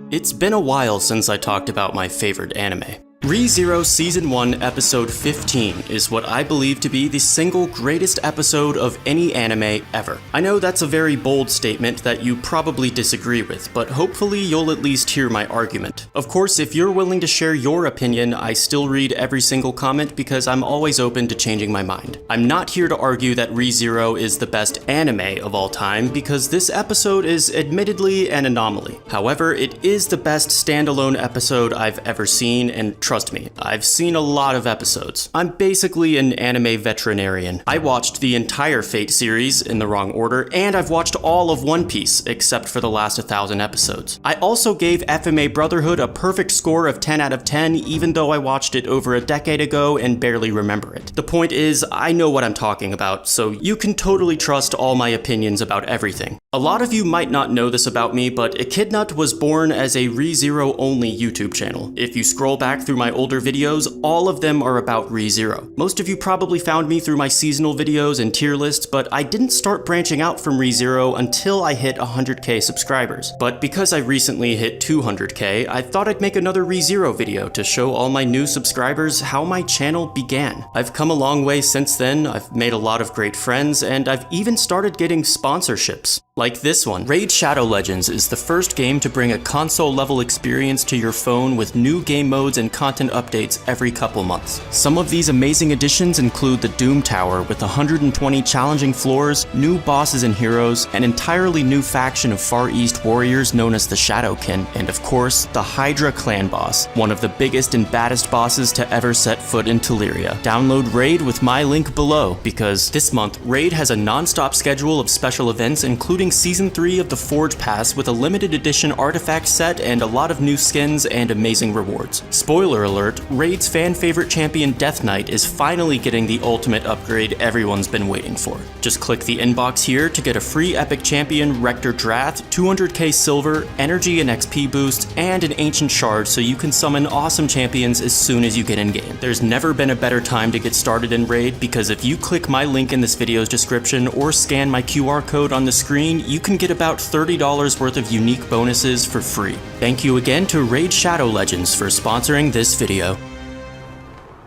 It's been a while since I talked about my favorite anime. Re:Zero Season 1 Episode 15 is what I believe to be the single greatest episode of any anime ever. I know that's a very bold statement that you probably disagree with, but hopefully you'll at least hear my argument. Of course, if you're willing to share your opinion, I still read every single comment because I'm always open to changing my mind. I'm not here to argue that Re:Zero is the best anime of all time because this episode is admittedly an anomaly. However, it is the best standalone episode I've ever seen, and trust me, I've seen a lot of episodes. I'm basically an anime veterinarian. I watched the entire Fate series in the wrong order, and I've watched all of One Piece except for the last 1,000 episodes. I also gave FMA Brotherhood a perfect score of 10 out of 10, even though I watched it over a decade ago and barely remember it. The point is, I know what I'm talking about, so you can totally trust all my opinions about everything. A lot of you might not know this about me, but Echidnut was born as a Re:Zero only YouTube channel. If you scroll back through my older videos, all of them are about Re:Zero. Most of you probably found me through my seasonal videos and tier lists, but I didn't start branching out from Re:Zero until I hit 100k subscribers. But because I recently hit 200k, I thought I'd make another Re:Zero video to show all my new subscribers how my channel began. I've come a long way since then, I've made a lot of great friends, and I've even started getting sponsorships. Like this one. Raid Shadow Legends is the first game to bring a console-level experience to your phone with new game modes and content updates every couple months. Some of these amazing additions include the Doom Tower with 120 challenging floors, new bosses and heroes, an entirely new faction of Far East warriors known as the Shadowkin, and of course, the Hydra clan boss, one of the biggest and baddest bosses to ever set foot in Teleria. Download Raid with my link below, because this month, Raid has a non-stop schedule of special events including Season 3 of the Forge Pass with a limited edition artifact set and a lot of new skins and amazing rewards. Spoiler alert, Raid's fan-favorite champion Death Knight is finally getting the ultimate upgrade everyone's been waiting for. Just click the inbox here to get a free epic champion Rector Drath, 200k silver, energy and XP boosts, and an ancient shard so you can summon awesome champions as soon as you get in-game. There's never been a better time to get started in Raid because if you click my link in this video's description or scan my QR code on the screen, you can get about $30 worth of unique bonuses for free. Thank you again to Raid Shadow Legends for sponsoring this video.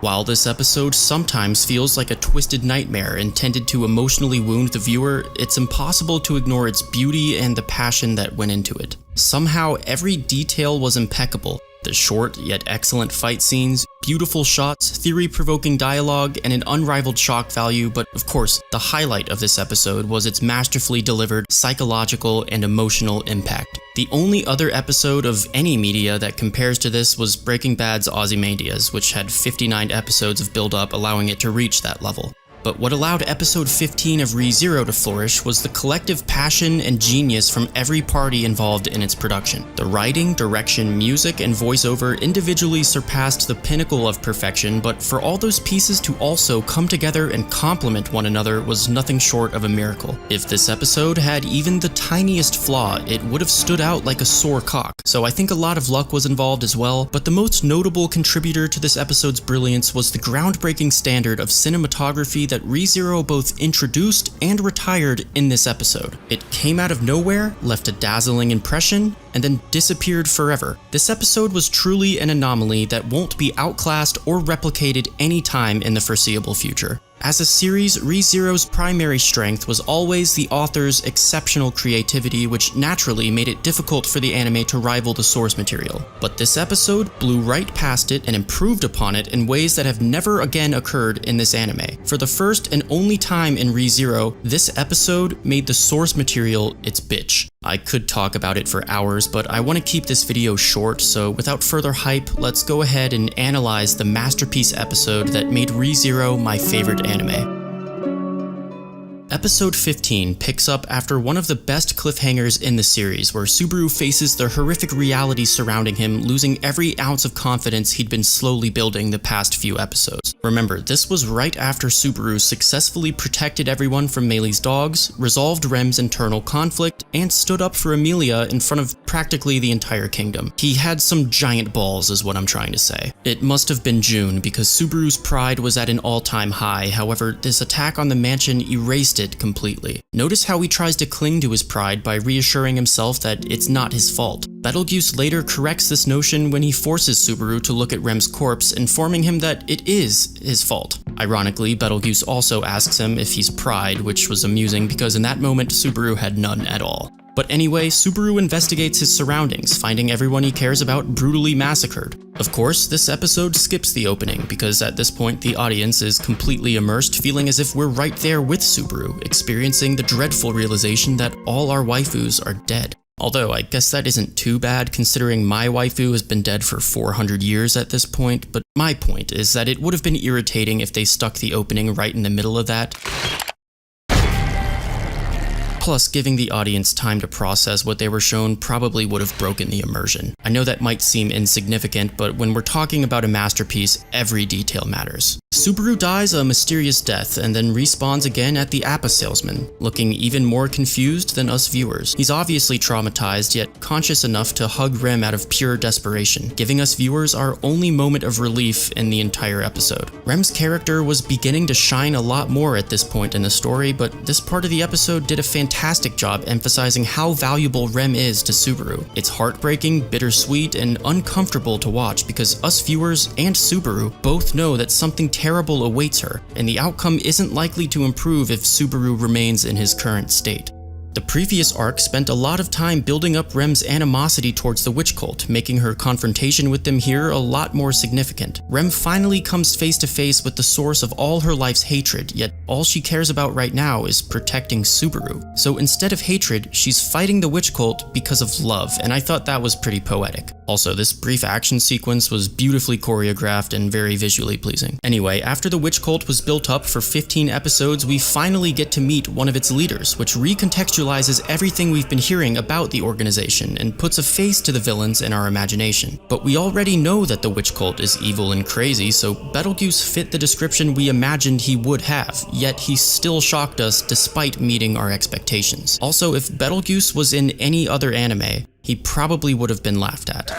While this episode sometimes feels like a twisted nightmare intended to emotionally wound the viewer, it's impossible to ignore its beauty and the passion that went into it. Somehow, every detail was impeccable. The short yet excellent fight scenes, beautiful shots, theory-provoking dialogue, and an unrivaled shock value, but of course, the highlight of this episode was its masterfully delivered psychological and emotional impact. The only other episode of any media that compares to this was Breaking Bad's Ozymandias, which had 59 episodes of build-up allowing it to reach that level. But what allowed episode 15 of Re:Zero to flourish was the collective passion and genius from every party involved in its production. The writing, direction, music, and voiceover individually surpassed the pinnacle of perfection, but for all those pieces to also come together and complement one another was nothing short of a miracle. If this episode had even the tiniest flaw, it would have stood out like a sore cock. So I think a lot of luck was involved as well, but the most notable contributor to this episode's brilliance was the groundbreaking standard of cinematography that Re:Zero both introduced and retired in this episode. It came out of nowhere, left a dazzling impression, and then disappeared forever. This episode was truly an anomaly that won't be outclassed or replicated anytime in the foreseeable future. As a series, Re:Zero's primary strength was always the author's exceptional creativity, which naturally made it difficult for the anime to rival the source material. But this episode blew right past it and improved upon it in ways that have never again occurred in this anime. For the first and only time in Re:Zero, this episode made the source material its bitch. I could talk about it for hours, but I want to keep this video short, so without further hype, let's go ahead and analyze the masterpiece episode that made Re:Zero my favorite anime. Episode 15 picks up after one of the best cliffhangers in the series, where Subaru faces the horrific reality surrounding him, losing every ounce of confidence he'd been slowly building the past few episodes. Remember, this was right after Subaru successfully protected everyone from Meilei's dogs, resolved Rem's internal conflict, and stood up for Emilia in front of practically the entire kingdom. He had some giant balls is what I'm trying to say. It must have been June, because Subaru's pride was at an all-time high. However, this attack on the mansion erased it completely. Notice how he tries to cling to his pride by reassuring himself that it's not his fault. Betelgeuse later corrects this notion when he forces Subaru to look at Rem's corpse, informing him that it is his fault. Ironically, Betelgeuse also asks him if he's pride, which was amusing because in that moment Subaru had none at all. But anyway, Subaru investigates his surroundings, finding everyone he cares about brutally massacred. Of course, this episode skips the opening, because at this point the audience is completely immersed, feeling as if we're right there with Subaru, experiencing the dreadful realization that all our waifus are dead. Although, I guess that isn't too bad considering my waifu has been dead for 400 years at this point, but my point is that it would have been irritating if they stuck the opening right in the middle of that. Plus, giving the audience time to process what they were shown probably would have broken the immersion. I know that might seem insignificant, but when we're talking about a masterpiece, every detail matters. Subaru dies a mysterious death and then respawns again at the Appa salesman, looking even more confused than us viewers. He's obviously traumatized, yet conscious enough to hug Rem out of pure desperation, giving us viewers our only moment of relief in the entire episode. Rem's character was beginning to shine a lot more at this point in the story, but this part of the episode did a fantastic job emphasizing how valuable Rem is to Subaru. It's heartbreaking, bittersweet, and uncomfortable to watch because us viewers and Subaru both know that something terrible awaits her, and the outcome isn't likely to improve if Subaru remains in his current state. The previous arc spent a lot of time building up Rem's animosity towards the witch cult, making her confrontation with them here a lot more significant. Rem finally comes face to face with the source of all her life's hatred, yet all she cares about right now is protecting Subaru. So instead of hatred, she's fighting the witch cult because of love, and I thought that was pretty poetic. Also, this brief action sequence was beautifully choreographed and very visually pleasing. Anyway, after the witch cult was built up for 15 episodes, we finally get to meet one of its leaders, which recontextualizes everything we've been hearing about the organization and puts a face to the villains in our imagination. But we already know that the witch cult is evil and crazy, so Betelgeuse fit the description we imagined he would have, yet he still shocked us despite meeting our expectations. Also, if Betelgeuse was in any other anime, he probably would have been laughed at.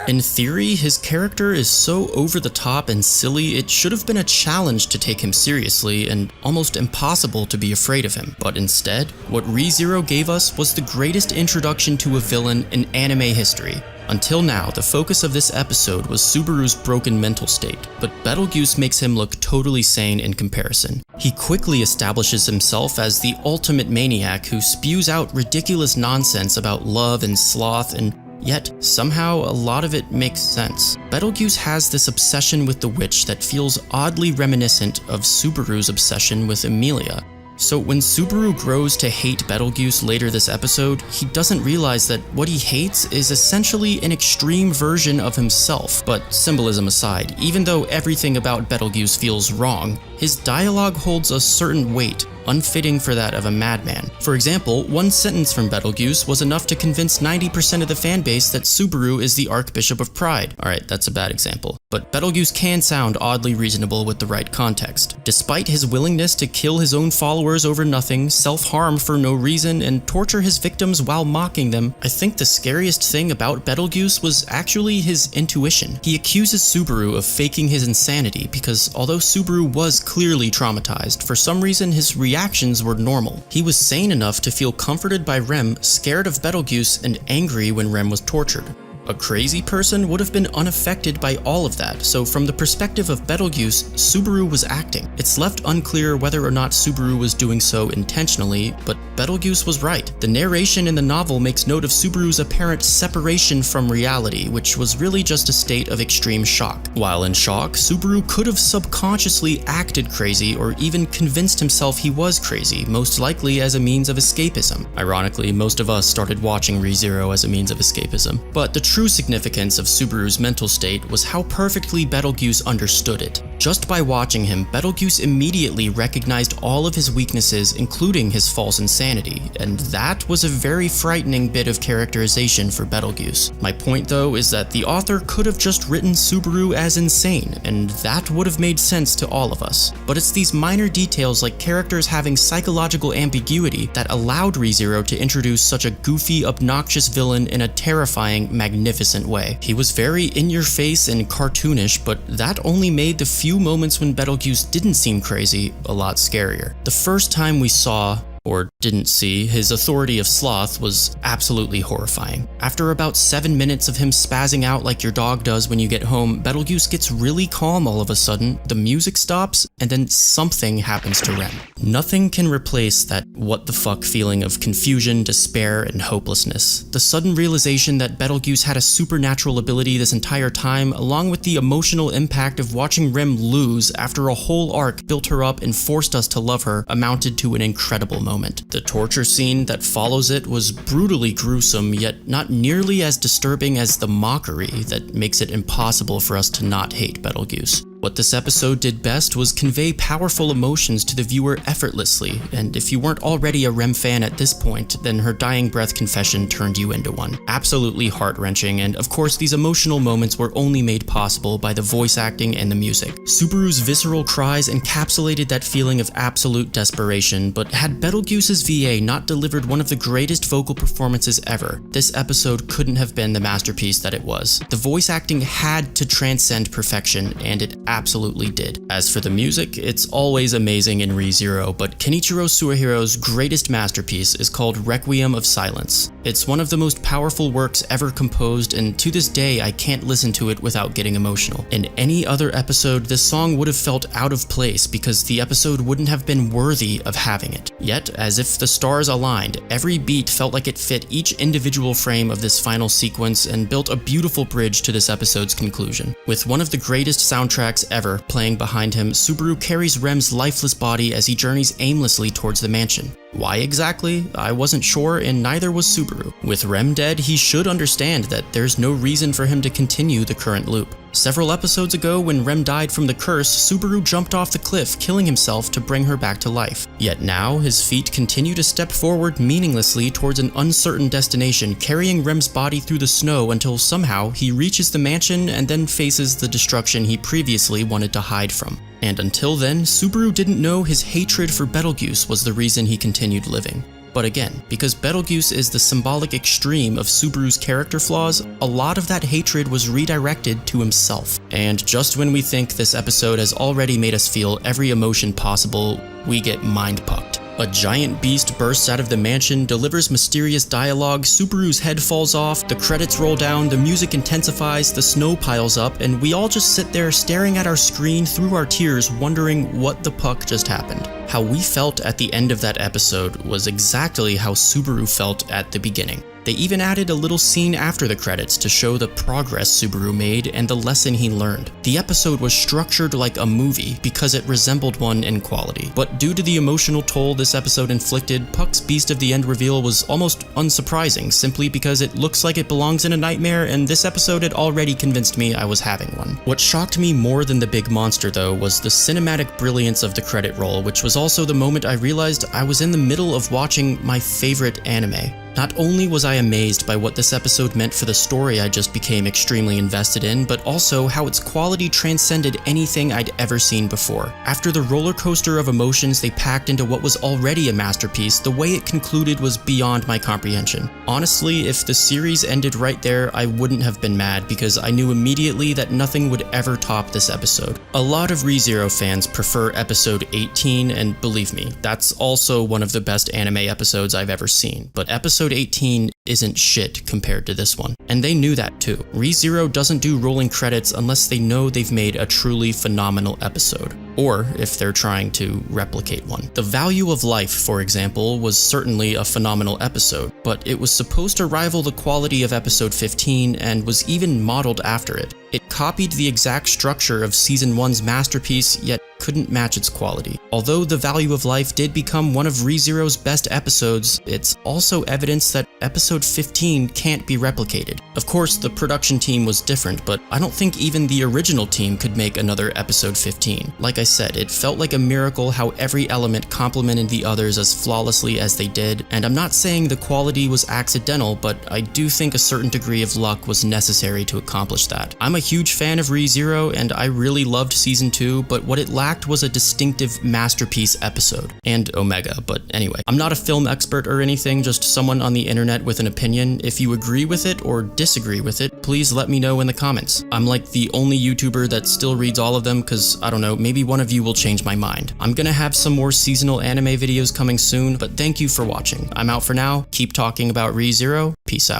In theory, his character is so over the top and silly, it should have been a challenge to take him seriously and almost impossible to be afraid of him. But instead, what ReZero gave us was the greatest introduction to a villain in anime history. Until now, the focus of this episode was Subaru's broken mental state, but Betelgeuse makes him look totally sane in comparison. He quickly establishes himself as the ultimate maniac who spews out ridiculous nonsense about love and sloth, and yet, somehow, a lot of it makes sense. Betelgeuse has this obsession with the witch that feels oddly reminiscent of Subaru's obsession with Emilia. So when Subaru grows to hate Betelgeuse later this episode, he doesn't realize that what he hates is essentially an extreme version of himself. But symbolism aside, even though everything about Betelgeuse feels wrong, his dialogue holds a certain weight, unfitting for that of a madman. For example, one sentence from Betelgeuse was enough to convince 90% of the fanbase that Subaru is the Archbishop of Pride. Alright, that's a bad example. But Betelgeuse can sound oddly reasonable with the right context. Despite his willingness to kill his own followers over nothing, self-harm for no reason, and torture his victims while mocking them, I think the scariest thing about Betelgeuse was actually his intuition. He accuses Subaru of faking his insanity because although Subaru was clearly traumatized, for some reason his reactions were normal. He was sane enough to feel comforted by Rem, scared of Betelgeuse, and angry when Rem was tortured. A crazy person would have been unaffected by all of that, so from the perspective of Betelgeuse, Subaru was acting. It's left unclear whether or not Subaru was doing so intentionally, but Betelgeuse was right. The narration in the novel makes note of Subaru's apparent separation from reality, which was really just a state of extreme shock. While in shock, Subaru could have subconsciously acted crazy or even convinced himself he was crazy, most likely as a means of escapism. Ironically, most of us started watching ReZero as a means of escapism. But the true significance of Subaru's mental state was how perfectly Betelgeuse understood it. Just by watching him, Betelgeuse immediately recognized all of his weaknesses, including his false insanity, and that was a very frightening bit of characterization for Betelgeuse. My point though is that the author could have just written Subaru as insane, and that would have made sense to all of us. But it's these minor details like characters having psychological ambiguity that allowed ReZero to introduce such a goofy, obnoxious villain in a terrifying, magnificent magnificent way. He was very in-your-face and cartoonish, but that only made the few moments when Betelgeuse didn't seem crazy a lot scarier. The first time we saw, or didn't see, his authority of sloth was absolutely horrifying. After about 7 minutes of him spazzing out like your dog does when you get home, Betelgeuse gets really calm all of a sudden, the music stops, and then something happens to Rem. Nothing can replace that what the fuck feeling of confusion, despair, and hopelessness. The sudden realization that Betelgeuse had a supernatural ability this entire time, along with the emotional impact of watching Rem lose after a whole arc built her up and forced us to love her, amounted to an incredible moment. The torture scene that follows it was brutally gruesome, yet not nearly as disturbing as the mockery that makes it impossible for us to not hate Betelgeuse. What this episode did best was convey powerful emotions to the viewer effortlessly, and if you weren't already a Rem fan at this point, then her dying breath confession turned you into one. Absolutely heart-wrenching, and of course these emotional moments were only made possible by the voice acting and the music. Subaru's visceral cries encapsulated that feeling of absolute desperation, but had Betelgeuse's VA not delivered one of the greatest vocal performances ever, this episode couldn't have been the masterpiece that it was. The voice acting had to transcend perfection, and it absolutely did. As for the music, it's always amazing in Re:Zero, but Kenichiro Suehiro's greatest masterpiece is called Requiem of Silence. It's one of the most powerful works ever composed, and to this day I can't listen to it without getting emotional. In any other episode, this song would have felt out of place because the episode wouldn't have been worthy of having it. Yet, as if the stars aligned, every beat felt like it fit each individual frame of this final sequence and built a beautiful bridge to this episode's conclusion. With one of the greatest soundtracks ever playing behind him, Subaru carries Rem's lifeless body as he journeys aimlessly towards the mansion. Why exactly? I wasn't sure, and neither was Subaru. With Rem dead, he should understand that there's no reason for him to continue the current loop. Several episodes ago, when Rem died from the curse, Subaru jumped off the cliff, killing himself to bring her back to life. Yet now, his feet continue to step forward meaninglessly towards an uncertain destination, carrying Rem's body through the snow until somehow he reaches the mansion and then faces the destruction he previously wanted to hide from. And until then, Subaru didn't know his hatred for Betelgeuse was the reason he continued living. But again, because Betelgeuse is the symbolic extreme of Subaru's character flaws, a lot of that hatred was redirected to himself. And just when we think this episode has already made us feel every emotion possible, we get mind-pucked. A giant beast bursts out of the mansion, delivers mysterious dialogue, Subaru's head falls off, the credits roll down, the music intensifies, the snow piles up, and we all just sit there staring at our screen through our tears, wondering what the puck just happened. How we felt at the end of that episode was exactly how Subaru felt at the beginning. They even added a little scene after the credits to show the progress Subaru made and the lesson he learned. The episode was structured like a movie because it resembled one in quality. But due to the emotional toll this episode inflicted, Puck's Beast of the End reveal was almost unsurprising, simply because it looks like it belongs in a nightmare, and this episode had already convinced me I was having one. What shocked me more than the big monster though was the cinematic brilliance of the credit roll, which was also the moment I realized I was in the middle of watching my favorite anime. Not only was I amazed by what this episode meant for the story I just became extremely invested in, but also how its quality transcended anything I'd ever seen before. After the roller coaster of emotions they packed into what was already a masterpiece, the way it concluded was beyond my comprehension. Honestly, if the series ended right there, I wouldn't have been mad because I knew immediately that nothing would ever top this episode. A lot of Re:Zero fans prefer episode 18, and believe me, that's also one of the best anime episodes I've ever seen, but episode 18 isn't shit compared to this one. And they knew that too. Re:Zero doesn't do rolling credits unless they know they've made a truly phenomenal episode, or if they're trying to replicate one. The Value of Life, for example, was certainly a phenomenal episode, but it was supposed to rival the quality of episode 15 and was even modeled after it. It copied the exact structure of season 1's masterpiece, yet couldn't match its quality. Although The Value of Life did become one of Re:Zero's best episodes, it's also evidence that episode 15 can't be replicated. Of course, the production team was different, but I don't think even the original team could make another episode 15. Like I said, it felt like a miracle how every element complemented the others as flawlessly as they did, and I'm not saying the quality was accidental, but I do think a certain degree of luck was necessary to accomplish that. I'm a huge fan of Re:Zero, and I really loved season 2, but what it lacked was a distinctive masterpiece episode. And Omega, but anyway. I'm not a film expert or anything, just someone on the internet internet with an opinion. If you agree with it or disagree with it, please let me know in the comments. I'm like the only YouTuber that still reads all of them because, I don't know, maybe one of you will change my mind. I'm gonna have some more seasonal anime videos coming soon, but thank you for watching. I'm out for now. Keep talking about ReZero. Peace out.